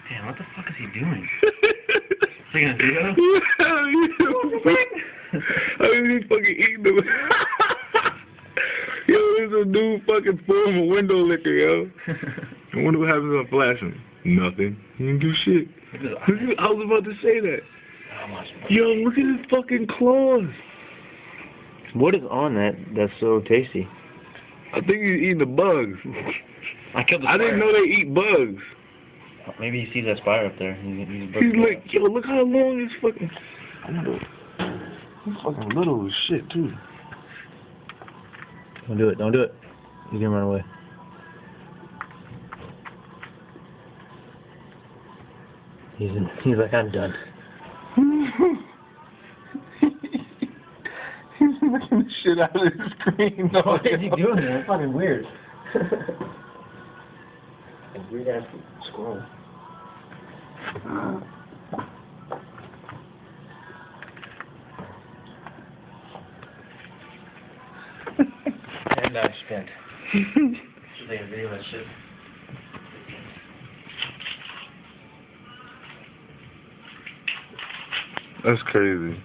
Damn, what the fuck is he doing? Taking a video? I mean, he's fucking eating them. Yo, there's a dude fucking pulling a window liquor, yo. I wonder what happens when I flash him. Nothing. He didn't do shit. I was about to say that. Yo, look at his fucking claws. What is on that that's so tasty? I think he's eating the bugs. I killed the I didn't know they eat bugs. Maybe he sees that spider up there. He's like, yo, look how long his fucking... He's fucking little as shit, too. Don't do it. Don't do it. He's gonna run away. He's like, I'm done. He's looking the shit out of the screen. No, what is he doing there? That's fucking weird. A weird ass squirrel. And I spent. Should take a video of that shit. That's crazy.